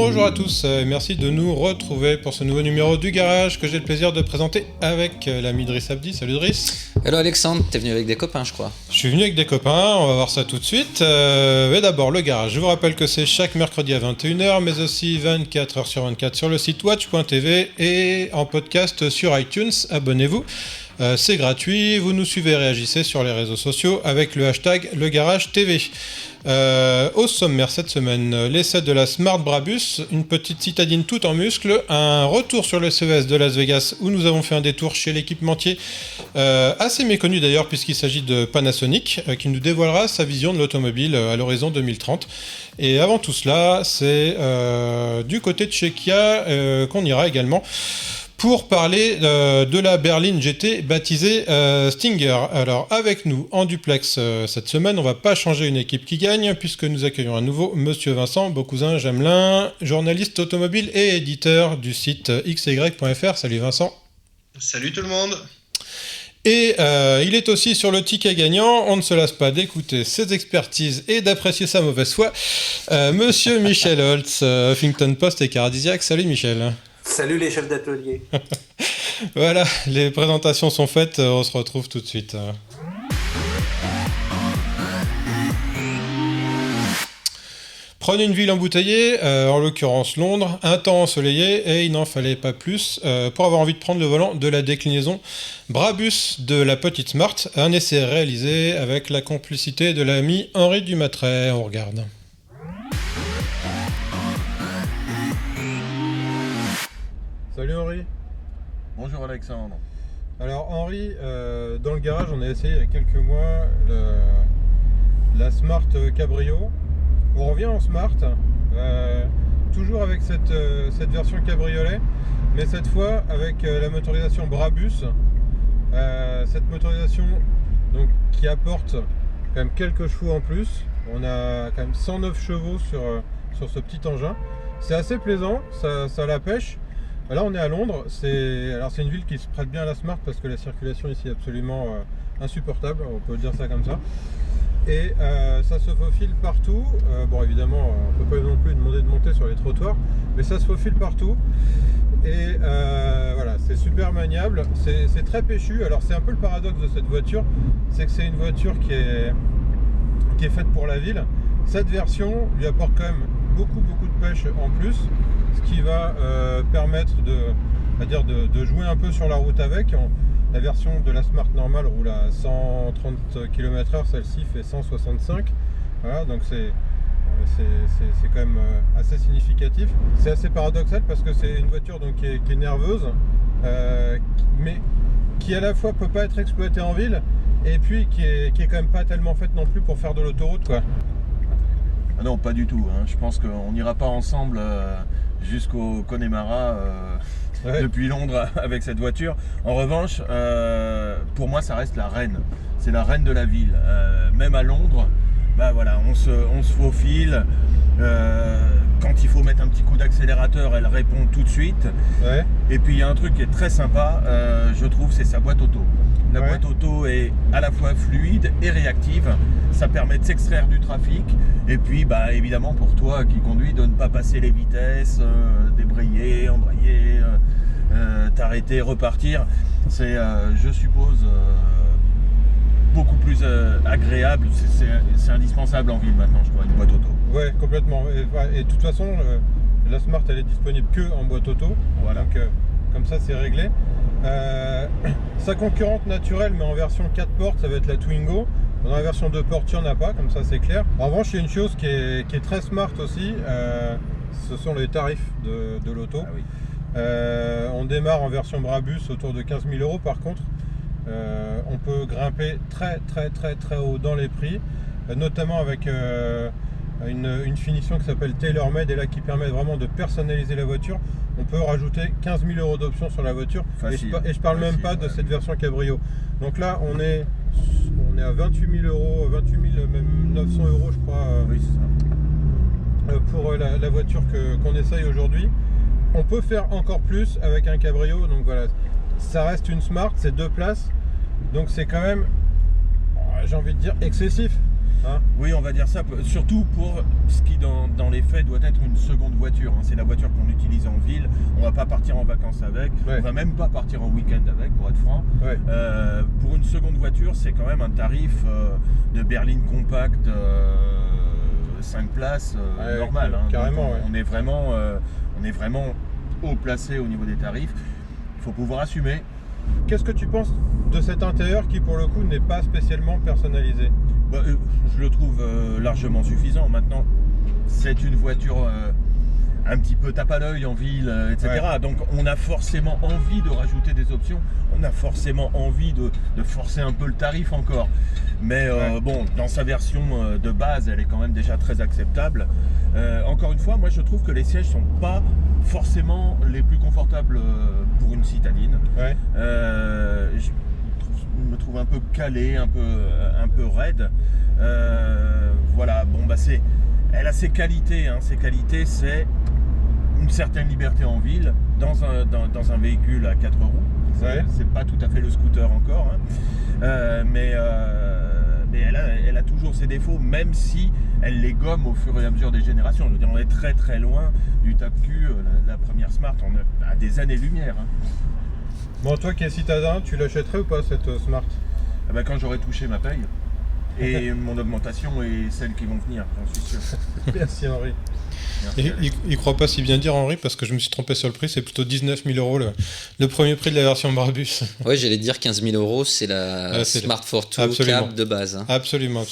Bonjour à tous, merci de nous retrouver pour ce nouveau numéro du Garage que j'ai le plaisir de présenter avec l'ami Driss Abdi. Salut Driss. Hello Alexandre, t'es venu avec des copains je crois. Je suis venu avec des copains, on va voir ça tout de suite. Mais d'abord le Garage, je vous rappelle que c'est chaque mercredi à 21h, mais aussi 24h sur 24 sur le site watch.tv et en podcast sur iTunes, abonnez-vous. C'est gratuit, vous nous suivez et réagissez sur les réseaux sociaux avec le hashtag LeGarageTV. Au sommaire cette semaine, l'essai de la Smart Brabus, une petite citadine toute en muscles, un retour sur le CES de Las Vegas où nous avons fait un détour chez l'équipementier, assez méconnu d'ailleurs puisqu'il s'agit de Panasonic, qui nous dévoilera sa vision de l'automobile à l'horizon 2030. Et avant tout cela, c'est du côté de chez Kia qu'on ira également pour parler de la berline GT baptisée Stinger. Alors avec nous en duplex cette semaine, on va pas changer une équipe qui gagne puisque nous accueillons à nouveau Monsieur Vincent Beaucousin Jamelin, journaliste automobile et éditeur du site xy.fr. Salut Vincent. Salut tout le monde. Et il est aussi sur le ticket gagnant, on ne se lasse pas d'écouter ses expertises et d'apprécier sa mauvaise foi. Monsieur Michel Holtz, Huffington Post et Caradisiac. Salut Michel. Salut les chefs d'atelier. Voilà, les présentations sont faites, on se retrouve tout de suite. Prenez une ville embouteillée, en l'occurrence Londres, un temps ensoleillé, et il n'en fallait pas plus pour avoir envie de prendre le volant de la déclinaison Brabus de la petite Smart, un essai réalisé avec la complicité de l'ami Henri Dumatret. On regarde. Salut Henri. Bonjour Alexandre. Alors Henri, dans le garage on a essayé il y a quelques mois la Smart Cabrio. On revient en Smart, toujours avec cette version cabriolet, mais cette fois avec la motorisation Brabus. Cette motorisation donc, qui apporte quand même quelques chevaux en plus. On a quand même 109 chevaux sur ce petit engin. C'est assez plaisant, ça la pêche. Là on est à Londres, c'est une ville qui se prête bien à la Smart parce que la circulation ici est absolument insupportable, on peut dire ça comme ça. Et ça se faufile partout, bon évidemment on peut pas non plus demander de monter sur les trottoirs, mais ça se faufile partout. Et voilà, c'est super maniable, c'est très péchu. Alors c'est un peu le paradoxe de cette voiture, c'est que c'est une voiture qui est faite pour la ville. Cette version lui apporte quand même beaucoup de pêche en plus, ce qui va permettre de jouer un peu sur la route avec. La version de la Smart normale roule à 130 km/h, celle-ci fait 165. Voilà, donc c'est quand même assez significatif. C'est assez paradoxal parce que c'est une voiture donc, qui est nerveuse, mais qui à la fois peut pas être exploitée en ville et puis qui est quand même pas tellement faite non plus pour faire de l'autoroute, quoi. Ah non, pas du tout. Hein. Je pense qu'on n'ira pas ensemble jusqu'au Connemara depuis Londres avec cette voiture. En revanche, pour moi, ça reste la reine. C'est la reine de la ville. Même à Londres, bah voilà, on se faufile. Quand il faut mettre un petit coup d'accélérateur, elle répond tout de suite. Ouais. Et puis il y a un truc qui est très sympa, je trouve, c'est sa boîte auto. La boîte auto est à la fois fluide et réactive. Ça permet de s'extraire du trafic. Et puis, bah, évidemment, pour toi qui conduis, de ne pas passer les vitesses, débrayer, embrayer, t'arrêter, repartir. C'est, je suppose, beaucoup plus agréable. C'est indispensable en ville maintenant, je crois, une boîte auto. Ouais, complètement. Et de toute façon, la Smart, elle est disponible que en boîte auto. Voilà. Donc, comme ça, c'est réglé. Sa concurrente naturelle, mais en version 4 portes, ça va être la Twingo. Dans la version 2 portes, il n'y en a pas, comme ça c'est clair. En revanche, il y a une chose qui est très smart aussi, ce sont les tarifs de l'auto. Ah oui. On démarre en version Brabus autour de 15 000 € par contre. On peut grimper très haut dans les prix, notamment avec une finition qui s'appelle TaylorMade et là qui permet vraiment de personnaliser la voiture. On peut rajouter 15 000 € d'options sur la voiture. Facile, et je parle même pas de cette version cabrio. Donc là on est à 28 000 €, 28 000, même 900 € je crois, oui, c'est ça. Pour la voiture qu'on essaye aujourd'hui. On peut faire encore plus avec un cabrio, donc voilà, ça reste une Smart, c'est 2 places, donc c'est quand même, j'ai envie de dire, excessif. Hein, Oui, on va dire ça, surtout pour ce qui dans les faits doit être une seconde voiture. C'est la voiture qu'on utilise en ville, on va pas partir en vacances avec, ouais. on va même pas partir en week-end avec, pour être franc. Ouais. Pour une seconde voiture, c'est quand même un tarif de berline compact 5 places Ouais, normal. carrément, Donc, ouais. on est vraiment haut placé au niveau des tarifs. Il faut pouvoir assumer. Qu'est-ce que tu penses de cet intérieur qui, pour le coup, n'est pas spécialement personnalisé? Je le trouve largement suffisant. Maintenant, c'est une voiture un petit peu tape à l'œil en ville, etc. Ouais. Donc on a forcément envie de rajouter des options, on a forcément envie de forcer un peu le tarif encore. Mais Ouais. bon, dans sa version de base, elle est quand même déjà très acceptable. Encore une fois, moi je trouve que les sièges sont pas forcément les plus confortables pour une citadine. Ouais. Je me trouve un peu calé, un peu raide. Voilà, bon bah elle a ses qualités. Ses qualités, c'est une certaine liberté en ville dans un véhicule à 4 roues. Ouais. C'est pas tout à fait le scooter encore, mais elle a toujours ses défauts, même si elle les gomme au fur et à mesure des générations. Je veux dire, on est très très loin du tape-cul. La première Smart, on est à des années-lumière. Bon, toi qui es citadin, tu l'achèterais ou pas cette Smart? Quand j'aurai touché ma paye et mon augmentation et celles qui vont venir, j'en suis sûr. Merci Henri. Merci. Il croit pas si bien dire, Henri, parce que je me suis trompé sur le prix, c'est plutôt 19 000 euros le premier prix de la version Brabus. Ouais, j'allais dire 15 000 euros, c'est la c'est Smart Fortwo absolument. Cab de base. Hein. Absolument.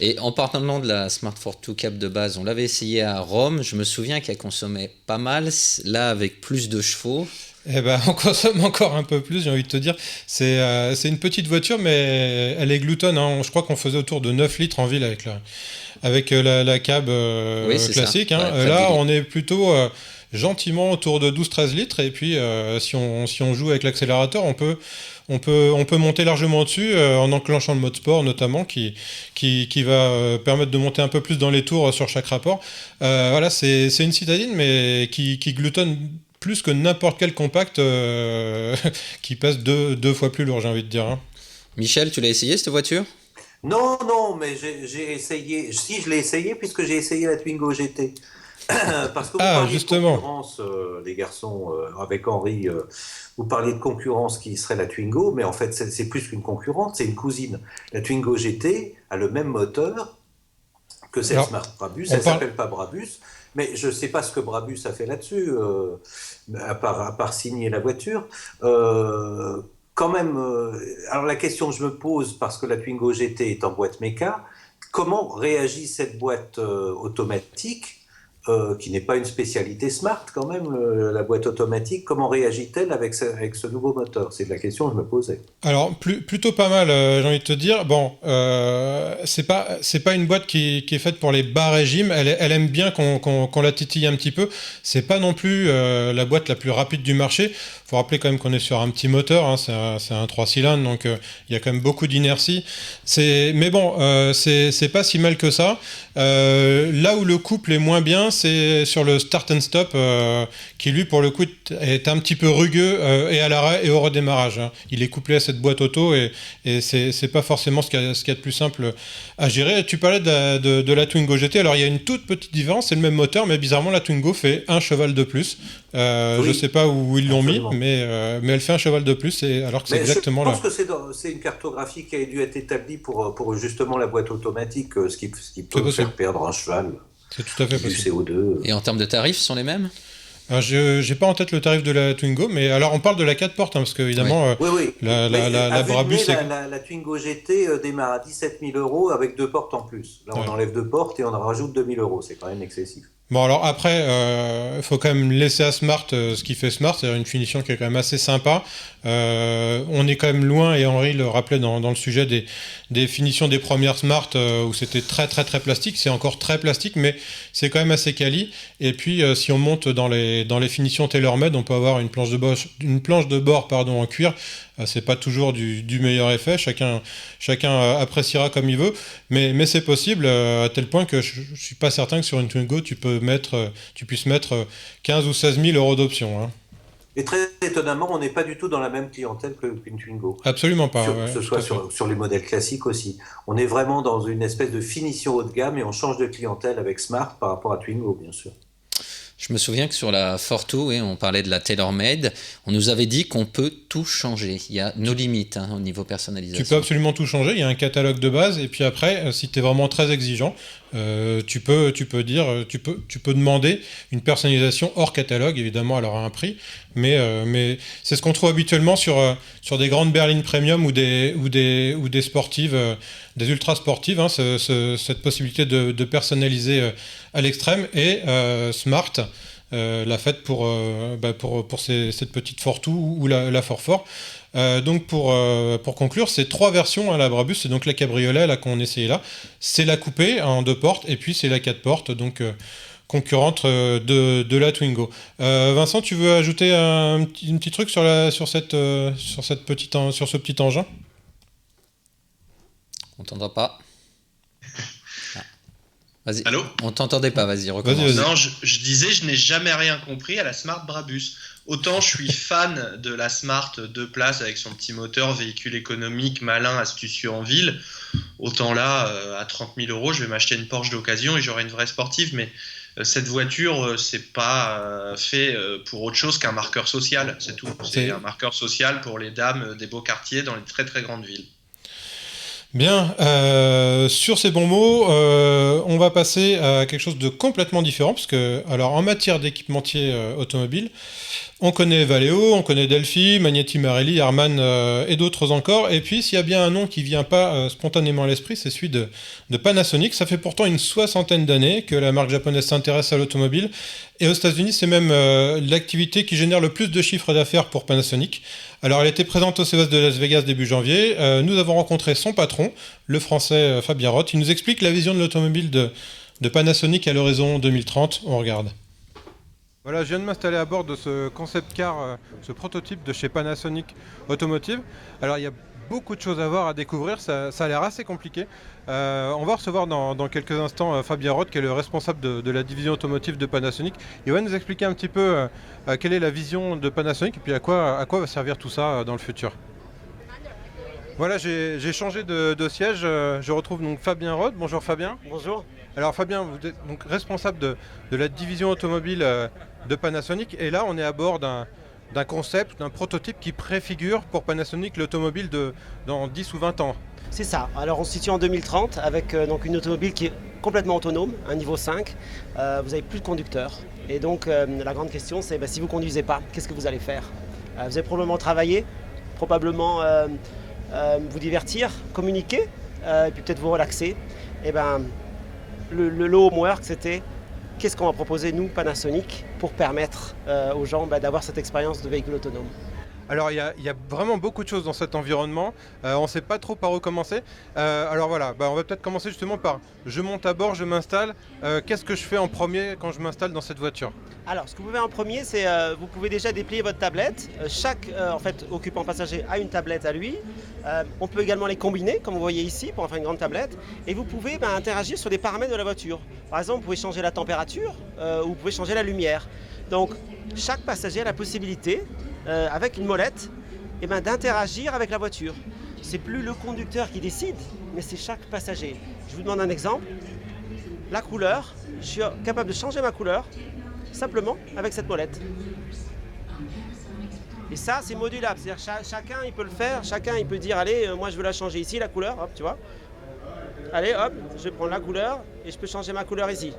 Et en parlant de la Smart Fortwo Cab de base, on l'avait essayé à Rome, je me souviens qu'elle consommait pas mal, là avec plus de chevaux. Eh ben, on consomme encore un peu plus, j'ai envie de te dire. C'est une petite voiture, mais elle est gloutonne. Hein. Je crois qu'on faisait autour de 9 litres en ville avec la cab Oui, c'est classique. ça. Hein. Ouais, Là, Cab on est plutôt gentiment autour de 12-13 litres. Et puis, si on joue avec l'accélérateur, on peut monter largement dessus en enclenchant le mode sport, notamment, qui va permettre de monter un peu plus dans les tours sur chaque rapport. Voilà, c'est une citadine, mais qui gloutonne plus que n'importe quel compact qui pèse deux fois plus lourd, j'ai envie de dire. Hein. Michel, tu l'as essayé cette voiture? Non, mais j'ai essayé. Si, je l'ai essayé puisque j'ai essayé la Twingo GT. Parce que vous parliez justement. de concurrence, les garçons, avec Henri, vous parliez de concurrence qui serait la Twingo, mais en fait, c'est plus qu'une concurrente, c'est une cousine. La Twingo GT a le même moteur que cette Smart Brabus. Elle ne s'appelle pas Brabus, mais je ne sais pas ce que Brabus a fait là-dessus, à part signer la voiture. Quand même, alors la question que je me pose, parce que la Twingo GT est en boîte méca, comment réagit cette boîte automatique, qui n'est pas une spécialité Smart quand même, la boîte automatique, comment réagit-elle avec ce nouveau moteur? C'est la question que je me posais. Alors, plutôt pas mal, j'ai envie de te dire. Bon, c'est pas une boîte qui est faite pour les bas régimes. Elle aime bien qu'on la titille un petit peu. C'est pas non plus la boîte la plus rapide du marché. Faut rappeler quand même qu'on est sur un petit moteur. Hein, c'est un 3 cylindres, donc il y a quand même beaucoup d'inertie. Mais bon, c'est pas si mal que ça. Là où le couple est moins bien, c'est sur le start and stop, qui lui, pour le coup, est un petit peu rugueux et à l'arrêt et au redémarrage. Hein. Il est couplé à cette boîte auto et c'est pas forcément ce qu'il y a de plus simple à gérer. Tu parlais de la Twingo GT. Alors il y a une toute petite différence, c'est le même moteur, mais bizarrement la Twingo fait un cheval de plus. Oui, je sais pas où ils l'ont mis, mais elle fait un cheval de plus, alors que c'est exactement là. Je pense que c'est une cartographie qui a dû être établie pour justement la boîte automatique, ce qui peut faire perdre un cheval. C'est tout à fait possible. Du CO2. Et en termes de tarifs, sont les mêmes? Alors, j'ai pas en tête le tarif de la Twingo, mais alors on parle de la 4 portes, hein, parce qu'évidemment, oui. la Brabus... La Twingo GT démarre à 17 000 euros avec 2 portes en plus. Là, on enlève 2 portes et on en rajoute 2 000 euros. C'est quand même excessif. Bon, alors après, il faut quand même laisser à Smart ce qui fait Smart, c'est-à-dire une finition qui est quand même assez sympa. On est quand même loin, et Henri le rappelait dans le sujet des finitions des premières Smart, où c'était très très très plastique. C'est encore très plastique, mais c'est quand même assez quali. Et puis, si on monte dans les finitions TaylorMade, on peut avoir une planche de bord en cuir. C'est pas toujours du meilleur effet, chacun appréciera comme il veut, mais c'est possible, à tel point que je suis pas certain que sur une Twingo tu puisses mettre 15 ou 16 000 euros d'options. Hein. Et très étonnamment, on n'est pas du tout dans la même clientèle qu'une Twingo. Absolument pas. Que Ouais, ce tout à soit fait. sur les modèles classiques aussi. On est vraiment dans une espèce de finition haut de gamme et on change de clientèle avec Smart par rapport à Twingo, bien sûr. Je me souviens que sur la Fortwo, oui, on parlait de la tailor-made, on nous avait dit qu'on peut tout changer. Il y a nos limites au niveau personnalisation. Tu peux absolument tout changer, il y a un catalogue de base, et puis après, si tu es vraiment très exigeant, tu peux demander une personnalisation hors catalogue, évidemment, elle aura un prix, mais c'est ce qu'on trouve habituellement sur des grandes berlines premium ou des sportives, des ultra sportives, hein, cette possibilité de personnaliser à l'extrême, et Smart l'a faite pour cette petite Fortwo ou la Forfort. Donc pour conclure, c'est 3 versions à la Brabus, c'est donc la cabriolet là qu'on essayait là, c'est la coupée en 2 portes et puis c'est la 4 portes, donc concurrente de la Twingo. Vincent, tu veux ajouter un petit truc sur ce petit engin? On t'entend pas. Vas-y. Allô? On t'entendait pas, vas-y, recommence. Vas-y. Non, je disais, je n'ai jamais rien compris à la Smart Brabus. Autant je suis fan de la Smart 2 places avec son petit moteur, véhicule économique, malin, astucieux en ville. Autant là, à 30 000 euros, je vais m'acheter une Porsche d'occasion et j'aurai une vraie sportive. Mais cette voiture, c'est pas fait pour autre chose qu'un marqueur social, c'est tout. C'est un marqueur social pour les dames des beaux quartiers dans les très très grandes villes. Bien, sur ces bons mots, on va passer à quelque chose de complètement différent, parce que, alors, en matière d'équipementier automobile, on connaît Valeo, on connaît Delphi, Magneti Marelli, Harman et d'autres encore, et puis s'il y a bien un nom qui vient pas spontanément à l'esprit, c'est celui de Panasonic. Ça fait pourtant une 60aine d'années que la marque japonaise s'intéresse à l'automobile, et aux États-Unis, c'est même l'activité qui génère le plus de chiffre d'affaires pour Panasonic. Alors, elle était présente au CES de Las Vegas début janvier. Nous avons rencontré son patron, le français Fabien Roth. Il nous explique la vision de l'automobile de Panasonic à l'horizon 2030. On regarde. Voilà, je viens de m'installer à bord de ce concept car, ce prototype de chez Panasonic Automotive. Alors, il y a beaucoup de choses à voir, à découvrir. Ça a l'air assez compliqué. On va recevoir dans quelques instants Fabien Roth, qui est le responsable de la division automotive de Panasonic. Il va nous expliquer un petit peu quelle est la vision de Panasonic et puis à quoi va servir tout ça dans le futur. Voilà, j'ai changé de siège. Je retrouve donc Fabien Roth. Bonjour Fabien. Bonjour. Alors Fabien, vous êtes donc responsable de la division automobile de Panasonic. Et là, on est à bord d'un concept, d'un prototype qui préfigure pour Panasonic l'automobile dans 10 ou 20 ans. C'est ça. Alors on se situe en 2030 avec donc une automobile qui est complètement autonome, un niveau 5. Vous n'avez plus de conducteur. Et donc la grande question c'est si vous ne conduisez pas, qu'est-ce que vous allez faire? Vous allez probablement travailler, probablement vous divertir, communiquer, et puis peut-être vous relaxer. Et le homework c'était qu'est-ce qu'on va proposer nous, Panasonic, pour permettre aux gens d'avoir cette expérience de véhicule autonome. Alors il y a vraiment beaucoup de choses dans cet environnement, on ne sait pas trop par où commencer. Alors voilà, on va peut-être commencer justement par je monte à bord, je m'installe. Qu'est-ce que je fais en premier quand je m'installe dans cette voiture? Alors ce que vous pouvez en premier, c'est vous pouvez déjà déplier votre tablette. Chaque occupant passager a une tablette à lui. On peut également les combiner, comme vous voyez ici, pour en faire une grande tablette. Et vous pouvez interagir sur des paramètres de la voiture. Par exemple, vous pouvez changer la température ou vous pouvez changer la lumière. Donc chaque passager a la possibilité avec une molette, d'interagir avec la voiture. C'est plus le conducteur qui décide, mais c'est chaque passager. Je vous demande un exemple. La couleur, je suis capable de changer ma couleur simplement avec cette molette. Et ça, c'est modulable. C'est-à-dire chacun, il peut le faire. Chacun, il peut dire, allez, moi, je veux la changer ici, la couleur, hop, tu vois. Allez, hop, je vais prendre la couleur et je peux changer ma couleur ici.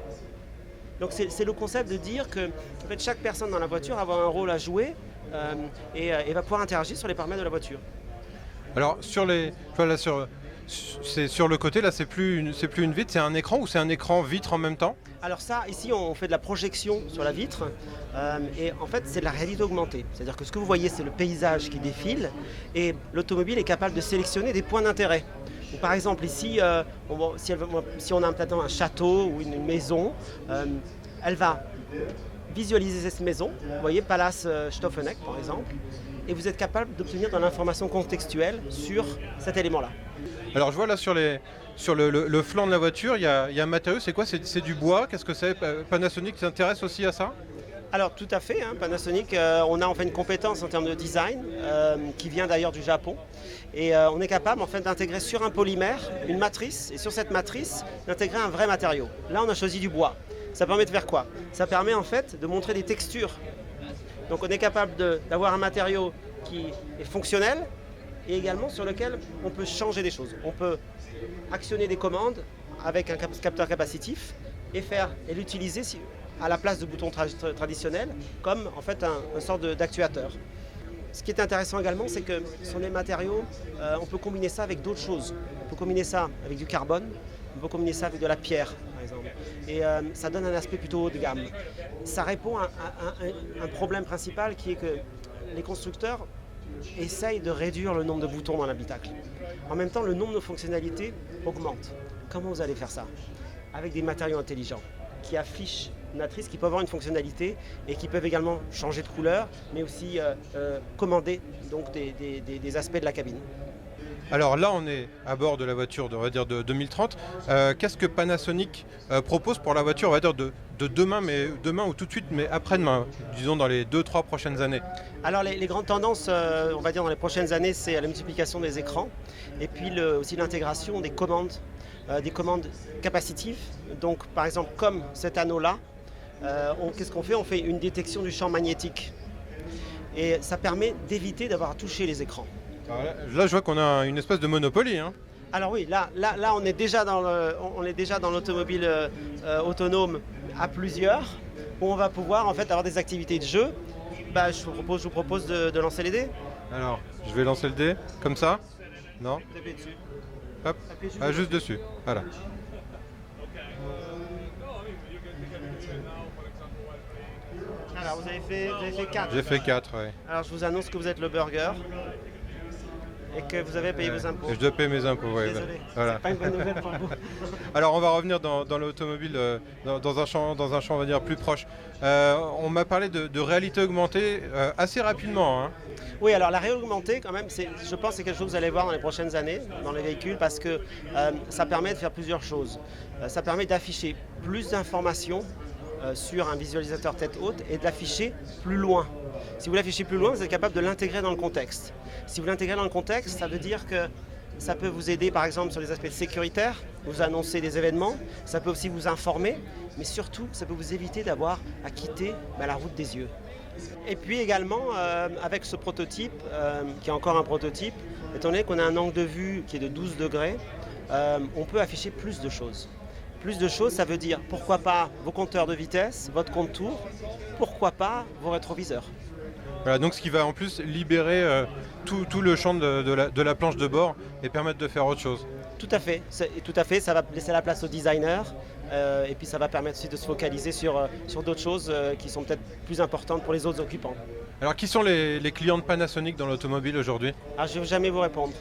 Donc, c'est le concept de dire que en fait, chaque personne dans la voiture va avoir un rôle à jouer et va pouvoir interagir sur les paramètres de la voiture. Alors, sur le côté, là, c'est plus une vitre, c'est un écran ou c'est un écran vitre en même temps? Alors ça, ici, on fait de la projection sur la vitre et en fait, c'est de la réalité augmentée. C'est-à-dire que ce que vous voyez, c'est le paysage qui défile et l'automobile est capable de sélectionner des points d'intérêt. Donc, par exemple, ici, si on a peut-être un château ou une maison, elle va visualiser cette maison. Vous voyez, Palace Stoffeneck, par exemple, et vous êtes capable d'obtenir de l'information contextuelle sur cet élément-là. Alors je vois là sur le flanc de la voiture, il y a un matériau, c'est quoi? C'est du bois? Qu'est-ce que c'est? Panasonic s'intéresse aussi à ça? Alors tout à fait, hein, Panasonic, on a en fait une compétence en termes de design qui vient d'ailleurs du Japon. Et on est capable en fait d'intégrer sur un polymère une matrice et sur cette matrice d'intégrer un vrai matériau. Là on a choisi du bois. Ça permet de faire quoi? Ça permet en fait de montrer des textures. Donc on est capable d'avoir un matériau qui est fonctionnel et également sur lequel on peut changer des choses. On peut actionner des commandes avec un capteur capacitif et l'utiliser à la place de boutons traditionnels comme en fait un sorte d'actuateur. Ce qui est intéressant également, c'est que sur les matériaux, on peut combiner ça avec d'autres choses. On peut combiner ça avec du carbone, on peut combiner ça avec de la pierre, par exemple. Et ça donne un aspect plutôt haut de gamme. Ça répond à un problème principal qui est que les constructeurs essayent de réduire le nombre de boutons dans l'habitacle. En même temps, le nombre de fonctionnalités augmente. Comment vous allez faire ça? Avec des matériaux intelligents qui affichent une matrice, qui peuvent avoir une fonctionnalité et qui peuvent également changer de couleur, mais aussi commander donc, des aspects de la cabine. Alors là, on est à bord de la voiture de 2030. Qu'est-ce que Panasonic propose pour la voiture, on va dire, de demain, mais demain ou tout de suite, mais après-demain, disons dans les 2-3 prochaines années? Alors les grandes tendances, on va dire dans les prochaines années, c'est la multiplication des écrans et puis aussi l'intégration des commandes capacitives. Donc par exemple, comme cet anneau-là, qu'est-ce qu'on fait? On fait une détection du champ magnétique. Et ça permet d'éviter d'avoir à toucher les écrans. Alors là, je vois qu'on a une espèce de Monopoly. Hein. Alors oui, là on est déjà dans l'automobile autonome à plusieurs, où on va pouvoir en fait avoir des activités de jeu. Je vous propose de lancer les dés. Alors, je vais lancer le dé, comme ça. Non. Tapez dessus. Hop, juste dessus. Voilà. Alors vous avez fait 4. J'ai fait 4, oui. Alors je vous annonce que vous êtes le burger et que vous avez payé vos impôts. Et je dois payer mes impôts, oui. Désolé, voilà. c'est pas une bonne nouvelle pour vous. Alors on va revenir dans l'automobile, dans un champ, on va dire, plus proche. On m'a parlé de réalité augmentée assez rapidement. Hein. Oui, alors la réalité augmentée, quand même, je pense que c'est quelque chose que vous allez voir dans les prochaines années dans les véhicules parce que ça permet de faire plusieurs choses. Ça permet d'afficher plus d'informations sur un visualisateur tête haute et de l'afficher plus loin. Si vous l'affichez plus loin, vous êtes capable de l'intégrer dans le contexte. Si vous l'intégrez dans le contexte, ça veut dire que ça peut vous aider par exemple sur les aspects sécuritaires, vous annoncer des événements, ça peut aussi vous informer, mais surtout ça peut vous éviter d'avoir à quitter la route des yeux. Et puis également avec ce prototype, qui est encore un prototype, étant donné qu'on a un angle de vue qui est de 12 degrés, on peut afficher plus de choses. Plus de choses, ça veut dire pourquoi pas vos compteurs de vitesse, votre compte-tour, pourquoi pas vos rétroviseurs. Voilà, donc ce qui va en plus libérer tout le champ de la planche de bord et permettre de faire autre chose. Tout à fait, ça va laisser la place aux designers et puis ça va permettre aussi de se focaliser sur d'autres choses qui sont peut-être plus importantes pour les autres occupants. Alors qui sont les clients de Panasonic dans l'automobile aujourd'hui? Je ne vais jamais vous répondre.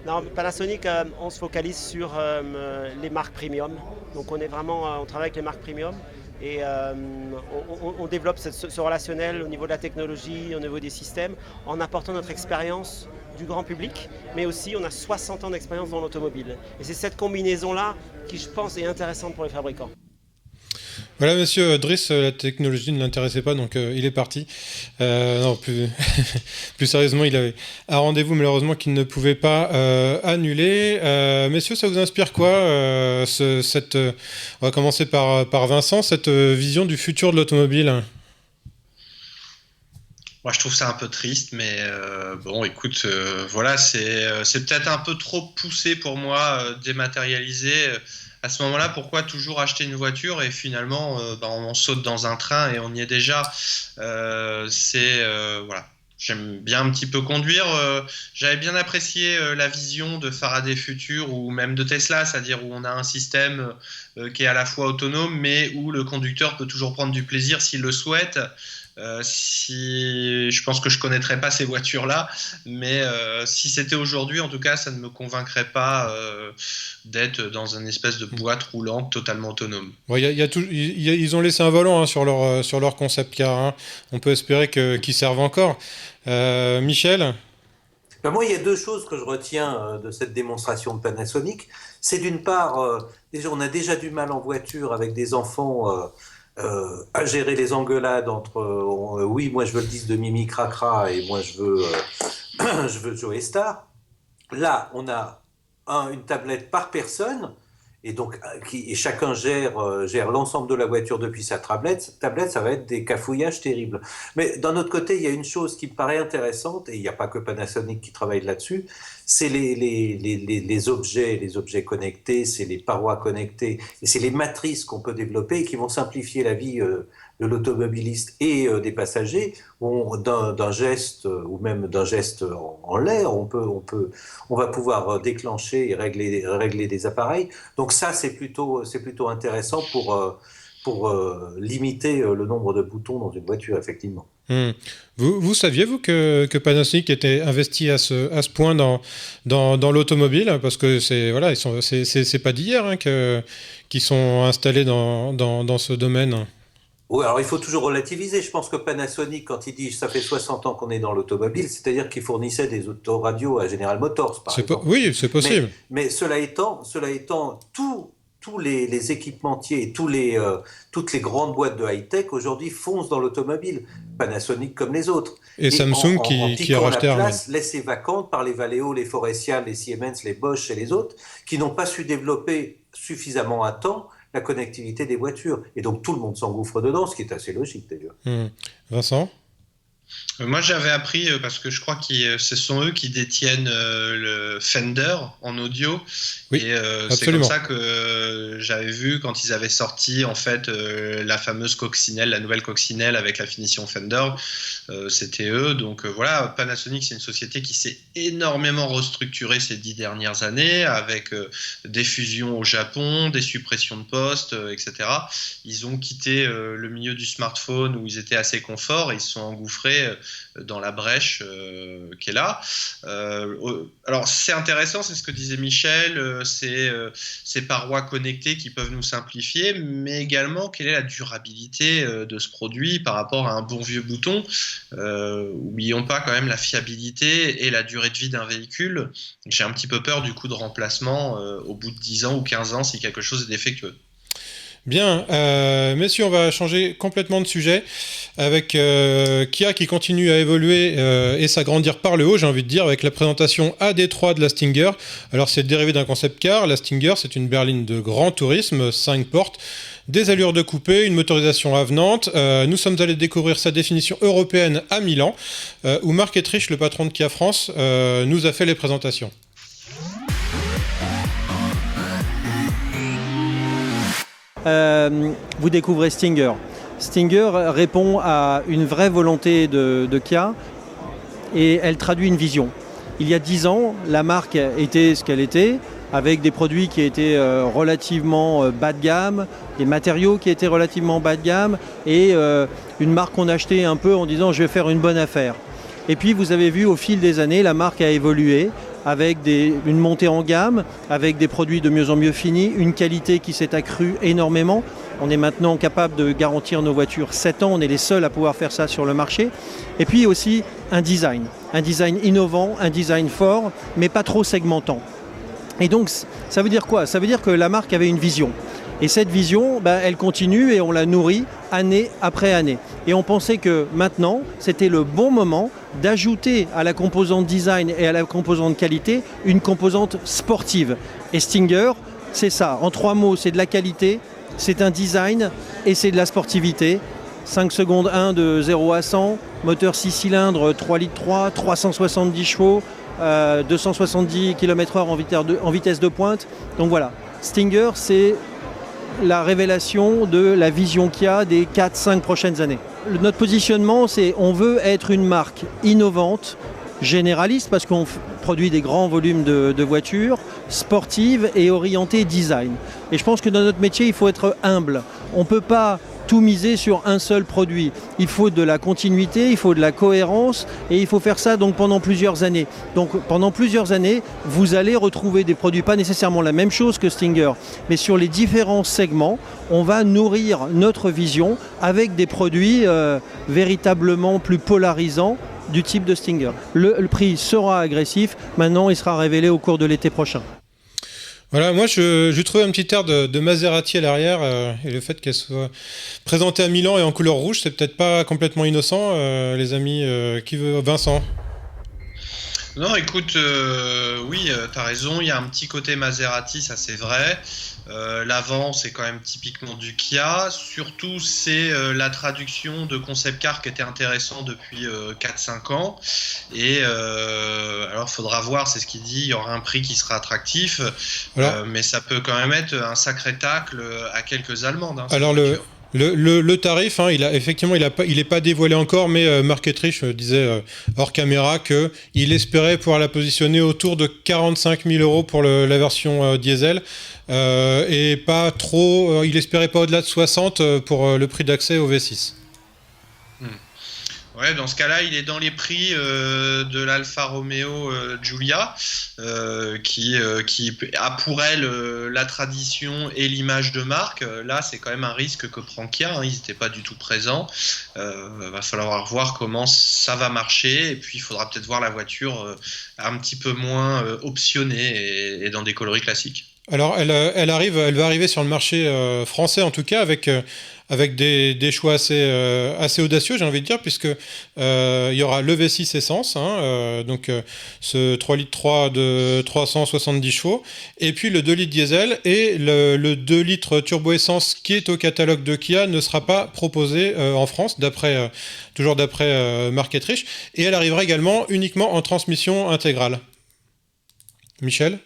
Non, Panasonic, on se focalise sur les marques premium. Donc on travaille avec les marques premium. Et on développe ce relationnel au niveau de la technologie, au niveau des systèmes, en apportant notre expérience du grand public, mais aussi on a 60 ans d'expérience dans l'automobile. Et c'est cette combinaison-là qui, je pense, est intéressante pour les fabricants. Voilà, monsieur Driss, la technologie ne l'intéressait pas, donc il est parti. Non, plus sérieusement, il avait un rendez-vous malheureusement qu'il ne pouvait pas annuler. Messieurs, ça vous inspire quoi on va commencer par Vincent, cette vision du futur de l'automobile? Moi, je trouve ça un peu triste, mais bon, écoute, voilà, c'est peut-être un peu trop poussé pour moi, dématérialisé. À ce moment-là, pourquoi toujours acheter une voiture et finalement on saute dans un train et on y est déjà. Voilà. J'aime bien un petit peu conduire. J'avais bien apprécié la vision de Faraday Future ou même de Tesla, c'est-à-dire où on a un système qui est à la fois autonome mais où le conducteur peut toujours prendre du plaisir s'il le souhaite. Je pense que je connaîtrais pas ces voitures-là, mais si c'était aujourd'hui, en tout cas, ça ne me convaincrait pas d'être dans une espèce de boîte roulante totalement autonome. Ouais, ils ont laissé un volant sur leur concept car. Hein. On peut espérer qu'ils servent encore. Michel? Moi, il y a deux choses que je retiens de cette démonstration de Panasonic. C'est d'une part, on a déjà du mal en voiture avec des enfants à gérer les engueulades entre oui, moi je veux le disque de Mimi Cracra et moi je veux je veux Joe Star. Là, on a une tablette par personne et donc et chacun gère l'ensemble de la voiture depuis sa tablette. Ça va être des cafouillages terribles. Mais d'un autre côté, il y a une chose qui me paraît intéressante et il n'y a pas que Panasonic qui travaille là-dessus. C'est les objets connectés, c'est les parois connectées et c'est les matrices qu'on peut développer et qui vont simplifier la vie de l'automobiliste et des passagers. D'un geste ou même d'un geste en l'air, on va pouvoir déclencher et régler des appareils. Donc ça, c'est plutôt intéressant pour limiter le nombre de boutons dans une voiture, effectivement. Vous saviez-vous que Panasonic était investi à ce point dans l'automobile, parce que c'est pas d'hier qu'ils sont installés dans ce domaine. Oui, alors il faut toujours relativiser. Je pense que Panasonic, quand il dit ça fait 60 ans qu'on est dans l'automobile, c'est-à-dire qu'il fournissait des autoradios à General Motors, par exemple. Oui, c'est possible. Mais cela étant, tous les équipementiers et toutes les grandes boîtes de high-tech aujourd'hui foncent dans l'automobile, Panasonic comme les autres. Et Samsung qui a racheté la place laissée vacante par les Valeo, les Faurecia, les Siemens, les Bosch et les autres, qui n'ont pas su développer suffisamment à temps la connectivité des voitures. Et donc tout le monde s'engouffre dedans, ce qui est assez logique d'ailleurs. Vincent ? Moi j'avais appris, parce que je crois que ce sont eux qui détiennent le Fender en audio, oui, et c'est comme ça que j'avais vu quand ils avaient sorti en fait la fameuse coccinelle, la nouvelle coccinelle avec la finition Fender, c'était eux. Donc voilà, Panasonic c'est une société qui s'est énormément restructurée ces 10 dernières années avec des fusions au Japon, des suppressions de postes, etc. Ils ont quitté le milieu du smartphone où ils étaient assez confort et ils se sont engouffrés dans la brèche qui est là. Alors c'est intéressant, c'est ce que disait Michel, ces parois connectées qui peuvent nous simplifier, mais également quelle est la durabilité de ce produit par rapport à un bon vieux bouton. Oublions pas quand même la fiabilité et la durée de vie d'un véhicule. J'ai un petit peu peur du coup de remplacement au bout de 10 ans ou 15 ans si quelque chose est défectueux. Bien, messieurs, on va changer complètement de sujet avec Kia qui continue à évoluer et s'agrandir par le haut, j'ai envie de dire, avec la présentation à Détroit de la Stinger. Alors c'est dérivé d'un concept car, la Stinger c'est une berline de grand tourisme, 5 portes, des allures de coupé, une motorisation avenante. Nous sommes allés découvrir sa définition européenne à Milan, où Marc Etrich, le patron de Kia France, nous a fait les présentations. Vous découvrez Stinger. Stinger répond à une vraie volonté de Kia et elle traduit une vision. Il y a 10 ans, la marque était ce qu'elle était, avec des produits qui étaient relativement bas de gamme, des matériaux qui étaient relativement bas de gamme et une marque qu'on achetait un peu en disant je vais faire une bonne affaire. Et puis vous avez vu au fil des années, la marque a évolué avec une montée en gamme, avec des produits de mieux en mieux finis, une qualité qui s'est accrue énormément. On est maintenant capable de garantir nos voitures 7 ans, on est les seuls à pouvoir faire ça sur le marché. Et puis aussi un design innovant, un design fort, mais pas trop segmentant. Et donc ça veut dire quoi ? Ça veut dire que la marque avait une vision. Et cette vision, elle continue et on la nourrit année après année. Et on pensait que maintenant, c'était le bon moment d'ajouter à la composante design et à la composante qualité une composante sportive. Et Stinger, c'est ça. En 3 mots, c'est de la qualité, c'est un design et c'est de la sportivité. 5 secondes 1 de 0 à 100, moteur 6 cylindres, 3 litres 3, 370 chevaux, 270 km/h en vitesse de pointe. Donc voilà, Stinger, c'est la révélation de la vision qu'il y a des 4-5 prochaines années. Notre positionnement, c'est on veut être une marque innovante, généraliste, parce qu'on produit des grands volumes de voitures, sportives et orientées design. Et je pense que dans notre métier, il faut être humble. On ne peut pas tout miser sur un seul produit. Il faut de la continuité, il faut de la cohérence et il faut faire ça donc pendant plusieurs années. Donc pendant plusieurs années, vous allez retrouver des produits, pas nécessairement la même chose que Stinger, mais sur les différents segments, on va nourrir notre vision avec des produits véritablement plus polarisants du type de Stinger. Le prix sera agressif, maintenant il sera révélé au cours de l'été prochain. Voilà, moi je trouvais un petit air de Maserati à l'arrière et le fait qu'elle soit présentée à Milan et en couleur rouge, c'est peut-être pas complètement innocent, les amis. Qui veut Vincent? Non, écoute, oui, t'as raison, il y a un petit côté Maserati, ça c'est vrai. L'avant, c'est quand même typiquement du Kia. Surtout, c'est la traduction de concept car qui était intéressant depuis 4-5 ans. Et alors, faudra voir, c'est ce qu'il dit, il y aura un prix qui sera attractif. Mais ça peut quand même être un sacré tacle à quelques Allemandes. Alors, le tarif, il est pas dévoilé encore, mais Marc Etrich disait hors caméra qu'il espérait pouvoir la positionner autour de 45 000 euros pour la version diesel et pas trop. Il espérait pas au-delà de 60 pour le prix d'accès au V6. Ouais, dans ce cas-là, il est dans les prix de l'Alfa Romeo Giulia, qui a pour elle la tradition et l'image de marque. Là, c'est quand même un risque que prend Kia. Ils n'étaient pas du tout présents. Va falloir voir comment ça va marcher. Et puis, il faudra peut-être voir la voiture un petit peu moins optionnée et dans des coloris classiques. Alors, elle va arriver sur le marché français, en tout cas, avec des choix assez audacieux, j'ai envie de dire, puisque il y aura le V6 essence, donc ce 3,3 litres de 370 chevaux, et puis le 2 litres diesel, et le 2 litres turbo essence qui est au catalogue de Kia ne sera pas proposé en France, toujours d'après Marc Etrich, et elle arrivera également uniquement en transmission intégrale. Michel ?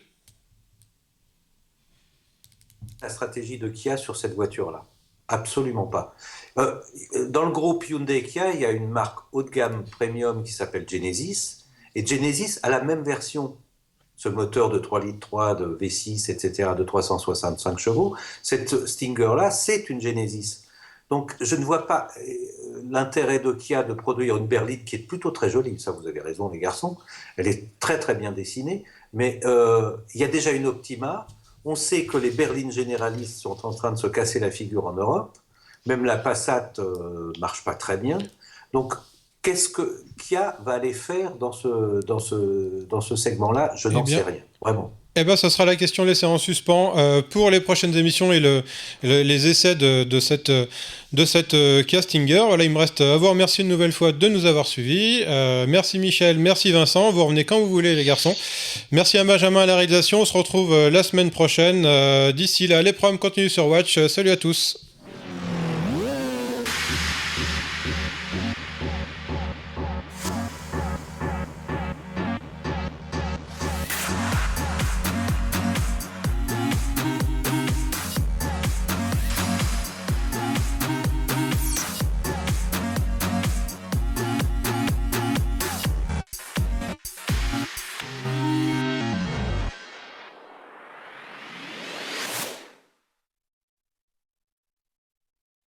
La stratégie de Kia sur cette voiture-là. Absolument pas. Dans le groupe Hyundai et Kia, il y a une marque haut de gamme premium qui s'appelle Genesis, et Genesis a la même version. Ce moteur de 3,3 litres de V6, etc., de 365 chevaux, cette Stinger-là, c'est une Genesis. Donc, je ne vois pas l'intérêt de Kia de produire une berline qui est plutôt très jolie. Ça, vous avez raison, les garçons. Elle est très, très bien dessinée. Mais il y a déjà une Optima. On sait que les berlines généralistes sont en train de se casser la figure en Europe. Même la Passat marche pas très bien. Donc, qu'est-ce que Kia va aller faire dans ce segment-là? Je n'en sais rien, vraiment. Eh ben, ça sera la question laissée en suspens pour les prochaines émissions et les essais de cette Kia Stinger. Voilà, il me reste à vous remercier une nouvelle fois de nous avoir suivis. Merci Michel, merci Vincent. Vous revenez quand vous voulez, les garçons. Merci à Benjamin à la réalisation. On se retrouve la semaine prochaine. D'ici là, les programmes continuent sur Watch. Salut à tous.